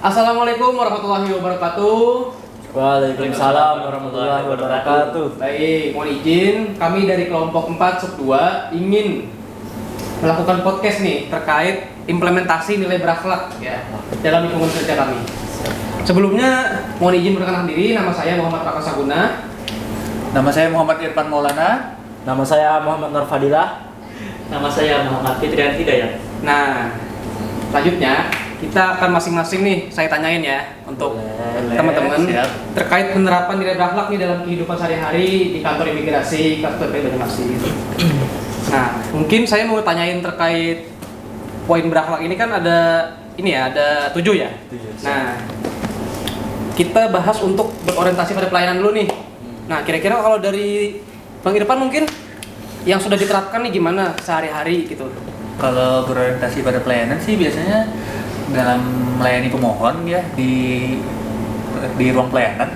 Assalamualaikum warahmatullahi wabarakatuh. Waalaikumsalam warahmatullahi wabarakatuh. Baik, mohon izin kami dari kelompok 4 sub 2 ingin melakukan podcast nih terkait implementasi nilai berakhlak ya dalam lingkungan kerja kami. Sebelumnya mohon izin perkenalkan diri, nama saya Muhammad Prakasaguna. Nama saya Muhammad Irfan Maulana. Nama saya Muhammad Nur Fadilah. Nama saya Muhammad Fitrian Hidayat. Nah, selanjutnya kita akan masing-masing nih saya tanyain ya untuk teman-teman terkait penerapan nilai berakhlak nih dalam kehidupan sehari-hari di kantor imigrasi KTP Banjarmasin. Nah, mungkin saya mau tanyain terkait poin berakhlak ini kan ada 7 ya. Nah, kita bahas untuk berorientasi pada pelayanan dulu nih. Nah, kira-kira kalau dari Bang Irfan mungkin yang sudah diterapkan nih gimana sehari-hari gitu? Kalau berorientasi pada pelayanan sih biasanya dalam melayani pemohon ya di ruang pelayanan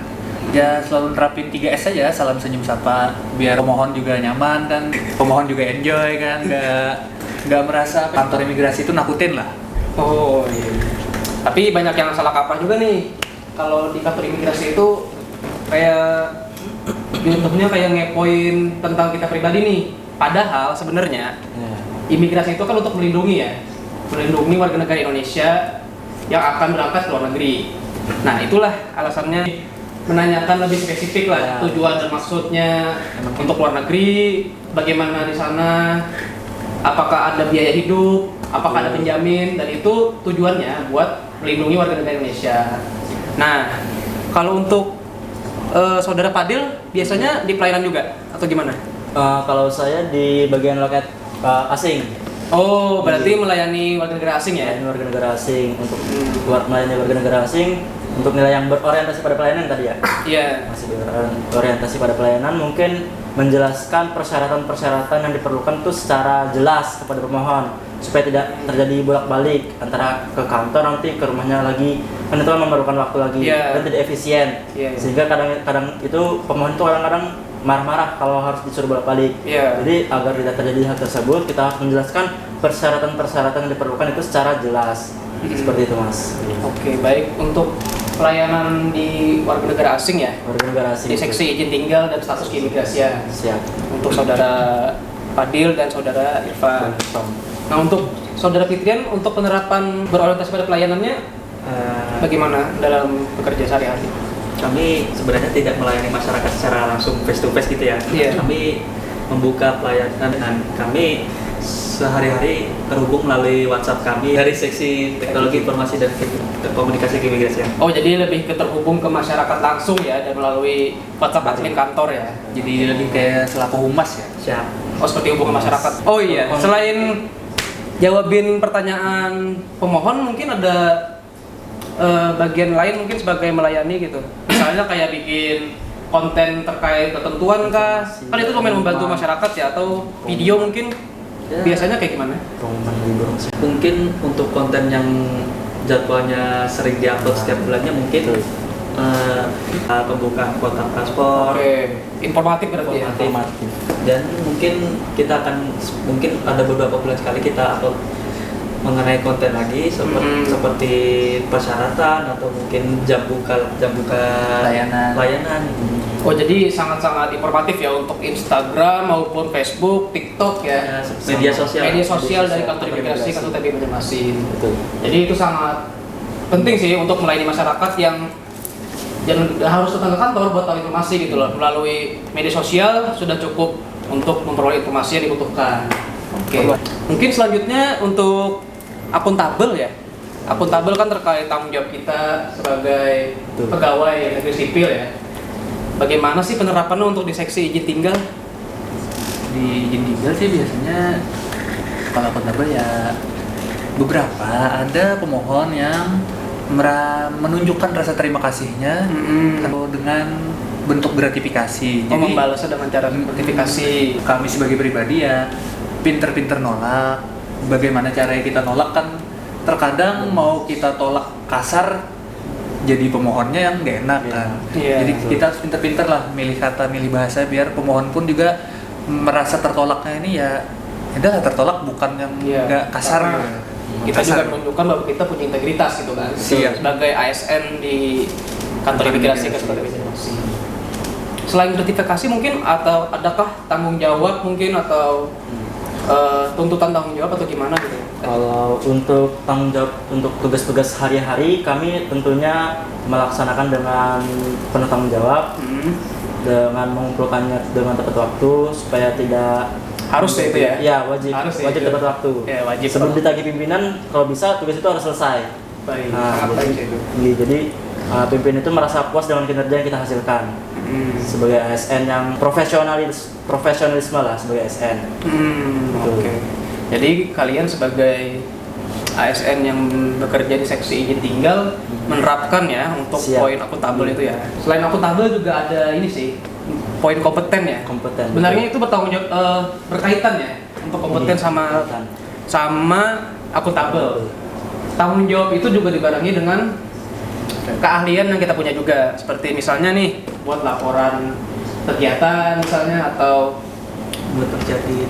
ya selalu nerapin 3S saja, salam senyum sapa, biar pemohon juga nyaman kan, pemohon juga enjoy kan, nggak merasa kantor imigrasi itu nakutin lah. Oh iya. Tapi banyak yang salah kaprah juga nih. Kalau di kantor imigrasi itu kayak YouTube-nya kayak ngepoin tentang kita pribadi nih. Padahal sebenarnya imigrasi itu kan untuk melindungi warga negara Indonesia yang akan berangkat ke luar negeri. Nah, itulah alasannya menanyakan lebih spesifik lah tujuan dan maksudnya untuk luar negeri, bagaimana di sana, apakah ada biaya hidup, apakah ada penjamin, dan itu tujuannya buat melindungi warga negara Indonesia. Nah, kalau untuk saudara Fadil biasanya di pelayanan juga atau gimana? Kalau saya di bagian loket asing. Oh, berarti melayani warga negara asing ya? Melayani warga negara asing untuk melayani warga negara asing untuk nilai yang berorientasi pada pelayanan tadi ya. Iya. Masih berorientasi pada pelayanan, mungkin menjelaskan persyaratan-persyaratan yang diperlukan itu secara jelas kepada pemohon supaya tidak terjadi bolak-balik antara ke kantor nanti ke rumahnya lagi, kan itu kan memerlukan waktu lagi dan tidak efisien. Sehingga kadang-kadang itu pemohon itu kadang-kadang marah-marah kalau harus disuruh bolak-balik. Jadi agar tidak terjadi hal tersebut, kita harus menjelaskan persyaratan-persyaratan yang diperlukan itu secara jelas. Seperti itu, Mas. Oke, baik. Untuk pelayanan di warga negara asing ya? Warga negara asing. Di seksi izin tinggal dan status keimigrasian. Siap. Untuk saudara Fadil dan saudara Irfan. Nah, untuk saudara Fitrian, untuk penerapan berorientasi pada pelayanannya bagaimana dalam bekerja sehari-hari? Kami sebenarnya tidak melayani masyarakat secara langsung face to face gitu ya. Kami membuka pelayanan dan kami sehari-hari terhubung melalui WhatsApp kami dari seksi teknologi informasi dan komunikasi keimigrasian. Oh, jadi lebih terhubung ke masyarakat langsung ya dan melalui WhatsApp admin kantor ya. Jadi lebih kayak selaku humas ya. Siap. Oh, seperti hubungan masyarakat. Oh iya, selain jawabin pertanyaan pemohon, mungkin ada bagian lain mungkin sebagai melayani gitu. Misalnya kayak bikin konten terkait ketentuan kah? Kan itu lumayan membantu masyarakat ya, atau video mungkin biasanya kayak gimana? Mungkin untuk konten yang jadwalnya sering diupload setiap bulannya mungkin pembukaan kontak paspor. Oke, informatif berarti ya. Dan mungkin kita akan ada beberapa bulan sekali kita upload mengenai konten lagi seperti persyaratan atau mungkin jam buka layanan. Oh, jadi sangat-sangat informatif ya untuk Instagram maupun Facebook, TikTok ya. Media sosial dari kantor imigrasi KTP Banjarmasin. Jadi itu sangat penting sih untuk melayani masyarakat yang harus datang ke kantor buat tahu informasi gitu loh. Melalui media sosial sudah cukup untuk memperoleh informasi yang dibutuhkan. Oke. Mungkin selanjutnya untuk akuntabel ya. Akuntabel kan terkait tanggung jawab kita sebagai pegawai negeri sipil ya. Bagaimana sih penerapannya untuk di seksi izin tinggal? Di izin tinggal sih biasanya kalau akuntabel ya beberapa ada pemohon yang menunjukkan rasa terima kasihnya atau dengan bentuk gratifikasi. Jadi membalasnya dengan cara gratifikasi. Kami sebagai pribadi ya pinter-pinter nolak. Bagaimana caranya kita nolak kan terkadang mau kita tolak kasar jadi pemohonnya yang gak enak kan. Jadi kita harus pinter-pinter lah milih kata, milih bahasa biar pemohon pun juga merasa tertolaknya ini ya udah tertolak bukan yang gak kasar. Kita juga menunjukkan bahwa kita punya integritas gitu kan. Siap. Sebagai ASN di kantor imigrasi Sekretariat Imigrasi. Selain gratifikasi mungkin atau adakah tanggung jawab mungkin atau tuntutan tanggung jawab atau gimana gitu? Kalau untuk tanggung jawab untuk tugas-tugas hari-hari, kami tentunya melaksanakan dengan penuh tanggung jawab, dengan mengumpulkannya dengan tepat waktu supaya tidak Harus ya itu ya? Ya wajib, Harus ya wajib itu. tepat waktu. Ya, wajib. Sebelum ditagih pimpinan, kalau bisa tugas itu harus selesai. Baik, Nah, sangat baik itu. jadi pimpinan itu merasa puas dengan kinerja yang kita hasilkan. Sebagai ASN yang profesionalisme lah sebagai ASN. Betul. Oke. Jadi kalian sebagai ASN yang bekerja di seksi izin tinggal menerapkan ya untuk Siap. poin akuntabel itu ya. Selain akuntabel juga ada ini sih poin kompeten ya. Kompeten. Benarnya itu bertanggung jawab berkaitan ya untuk kompeten sama akuntabel. Tanggung jawab itu juga dibarengi dengan keahlian yang kita punya juga, seperti misalnya nih buat laporan kegiatan misalnya atau buat terjadi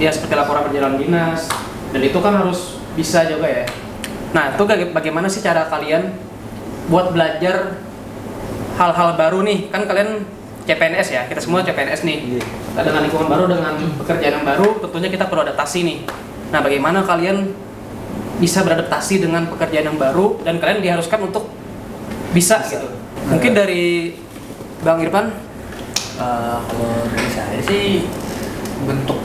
ya seperti laporan perjalanan dinas, dan itu kan harus bisa juga ya. Nah itu bagaimana sih cara kalian buat belajar hal-hal baru nih, kan kalian CPNS ya, kita semua CPNS nih. Dengan lingkungan baru, dengan pekerjaan yang baru, tentunya kita perlu adaptasi nih. Nah bagaimana kalian bisa beradaptasi dengan pekerjaan yang baru dan kalian diharuskan untuk bisa gitu. Mungkin dari Bang Irfan. Kalau dari saya sih bentuk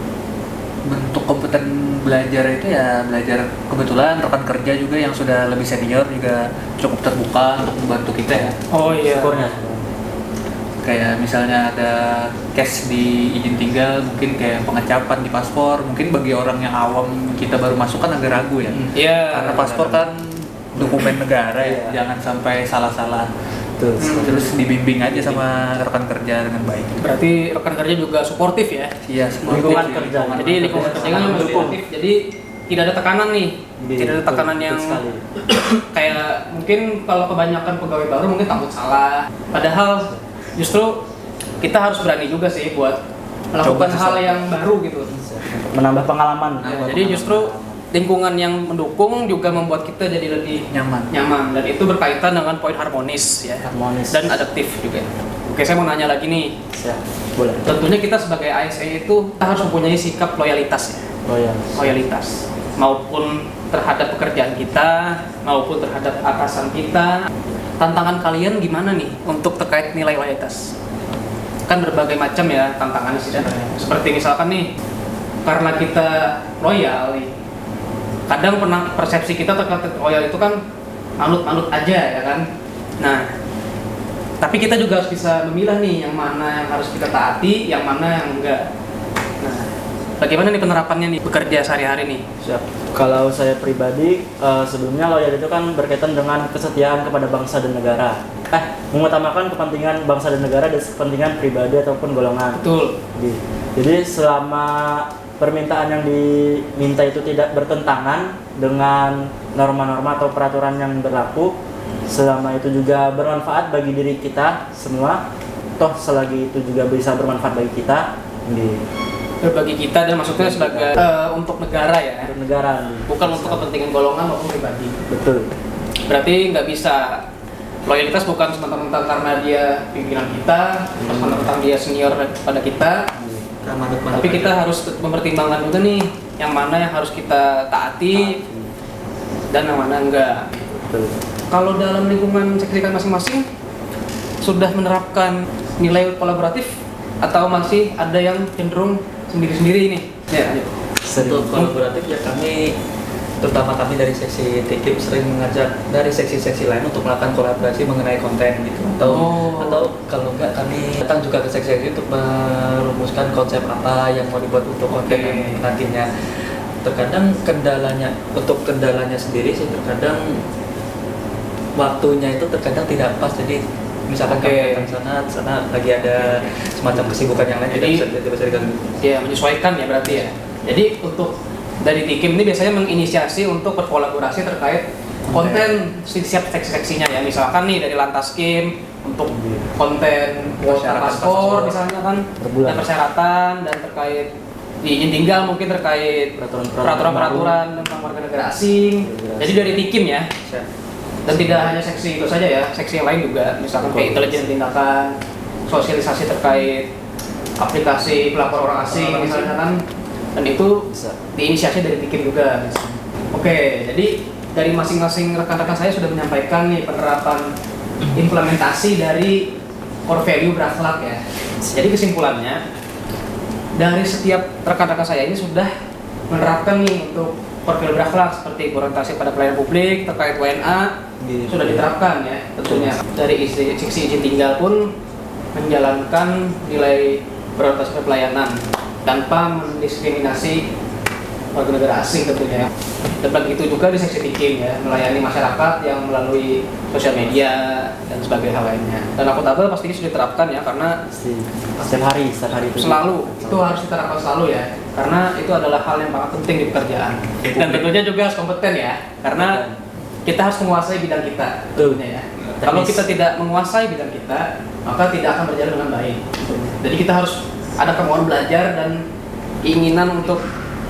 kompeten belajar itu ya belajar, kebetulan rekan kerja juga yang sudah lebih senior juga cukup terbuka untuk membantu kita ya. Oh iya. Syukurnya. Kayak misalnya ada case di izin tinggal, mungkin kayak pengecapan di paspor, mungkin bagi orang yang awam kita baru masuk kan agak ragu ya. Iya. Karena paspor kan dokumen negara ya, Iya. jangan sampai salah-salah. Betul. Terus dibimbing aja sama rekan kerja dengan baik. Berarti rekan kerja juga suportif ya. Iya, seperti Lingkungan itu. kerja. Jadi lingkungan kerja kan memang suportif. Jadi tidak ada tekanan nih. Tidak ada tekanan Betul yang sekali. kayak mungkin kalau kebanyakan pegawai baru mungkin takut salah. Padahal justru kita harus berani juga sih buat melakukan hal yang baru gitu. Menambah pengalaman. Ya, jadi justru lingkungan yang mendukung juga membuat kita jadi lebih nyaman, dan itu berkaitan dengan poin harmonis ya. Harmonis. Dan adaptif juga. Oke, saya mau nanya lagi nih. Siap. Boleh. Tentunya kita sebagai ASN itu kita harus mempunyai sikap loyalitas ya. Loyalitas maupun terhadap pekerjaan kita maupun terhadap atasan kita. Tantangan kalian gimana nih untuk terkait nilai loyalitas? Kan berbagai macam ya tantangannya sih. Seperti misalkan nih, karena kita loyal nih, kadang persepsi kita terkait loyal itu kan manut-manut aja ya kan. Nah, tapi kita juga harus bisa memilah nih yang mana yang harus kita taati, yang mana yang enggak. Nah, bagaimana nih penerapannya nih bekerja sehari-hari nih? Siap. Kalau saya pribadi, sebelumnya loyal itu kan berkaitan dengan kesetiaan kepada bangsa dan negara. Mengutamakan kepentingan bangsa dan negara dan kepentingan pribadi ataupun golongan. Betul. Jadi selama permintaan yang diminta itu tidak bertentangan dengan norma-norma atau peraturan yang berlaku, selama itu juga bermanfaat bagi diri kita semua, toh selagi itu juga bisa bermanfaat bagi kita, Bagi kita dan maksudnya sebagai untuk negara ya, untuk negara, bukan untuk kepentingan golongan maupun pribadi. betul. Berarti nggak bisa loyalitas bukan semata-mata karena dia pimpinan kita, semata-mata dia senior pada kita. Tapi kita harus mempertimbangkan juga nih yang mana yang harus kita taati dan yang mana enggak. Betul. Kalau dalam lingkungan seksi masing-masing sudah menerapkan nilai kolaboratif atau masih ada yang cenderung sendiri-sendiri ini? Ya, lanjut. Untuk kolaboratif ya kami, terutama kami dari seksi TKIP sering mengajak dari seksi-seksi lain untuk melakukan kolaborasi mengenai konten gitu, atau kalau enggak kami datang juga ke seksi untuk merumuskan konsep apa yang mau dibuat untuk konten nantinya. Terkadang kendalanya sendiri sih, terkadang waktunya itu terkadang tidak pas, jadi misalkan kami datang sana lagi ada semacam kesibukan yang lain, Jadi, tidak bisa diganggu. Ya, menyesuaikan ya berarti ya. Jadi untuk dari Tikim ini biasanya menginisiasi untuk berkolaborasi terkait konten setiap seksi-seksinya ya. Misalkan nih dari Lantaskim untuk konten kuota paspor misalnya kan, dan persyaratan dan terkait di izin tinggal mungkin terkait peraturan-peraturan tentang warga negara asing. Jadi dari Tikim ya. Dan tidak hanya seksi itu saja ya, seksi yang lain juga, misalkan kayak intelijen tindakan, sosialisasi terkait aplikasi pelapor orang asing misalnya kan, dan itu diinisiasi dari Tikim juga. Oke, jadi dari masing-masing rekan-rekan saya sudah menyampaikan nih penerapan implementasi dari core value berakhlak ya. Jadi kesimpulannya, dari setiap rekan-rekan saya ini sudah menerapkan nih untuk core value berakhlak seperti orientasi pada pelayanan publik terkait WNA sudah diterapkan ya tentunya. Dari seksi izin tinggal pun menjalankan nilai berorientasi pada pelayanan tanpa mendiskriminasi warga negara asing tentunya. Dan begitu juga di seksi Tikim ya, melayani masyarakat yang melalui sosial media dan sebagainya hal lainnya. Dan akuntabel pastinya sudah diterapkan ya, karena setiap hari itu selalu itu harus diterapkan selalu ya, karena itu adalah hal yang sangat penting di pekerjaan. Dan tentunya juga harus kompeten ya, karena kita harus menguasai bidang kita tentunya ya. Kalau kita tidak menguasai bidang kita, maka tidak akan berjalan dengan baik. Jadi kita harus ada kemauan belajar dan keinginan untuk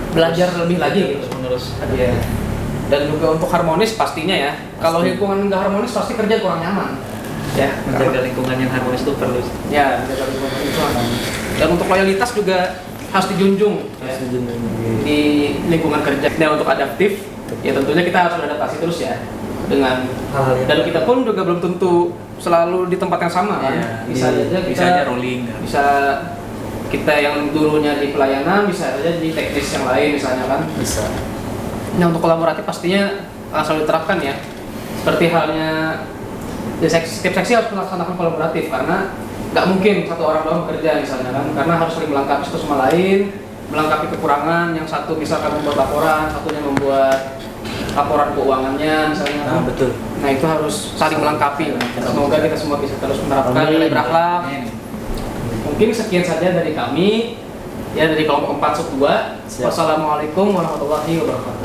belajar lebih lagi gitu. Menerus. Iya. Dan juga untuk harmonis pastinya ya. Kalau lingkungan nggak harmonis pasti kerja kurang nyaman. Ya, Menjaga lingkungan yang harmonis itu perlu. ya, menjaga lingkungan itu harmonis. Dan untuk loyalitas juga harus dijunjung ya, di lingkungan kerja. Nah, untuk adaptif ya tentunya kita harus beradaptasi terus ya dengan Hal-hal yang dan kita pun juga belum tentu selalu di tempat yang sama kan. Iya, Bisa aja kita bisa aja rolling. bisa kita yang dulunya di pelayanan bisa aja di teknis yang lain misalnya kan. bisa. Nah, untuk kolaboratif pastinya selalu diterapkan ya. Seperti halnya di setiap seksi harus melaksanakan kolaboratif karena nggak mungkin satu orang doang bekerja misalnya kan, karena harus saling melengkapi satu sama lain, melengkapi kekurangan. Yang satu misalkan membuat laporan, satunya membuat laporan keuangannya misalnya kan. Betul. Nah, itu harus saling melengkapi. Semoga kita semua bisa terus menerapkan nilai berakhlak. Mungkin sekian saja dari kami ya, dari kelompok 4 sub 2. Wassalamualaikum warahmatullahi wabarakatuh.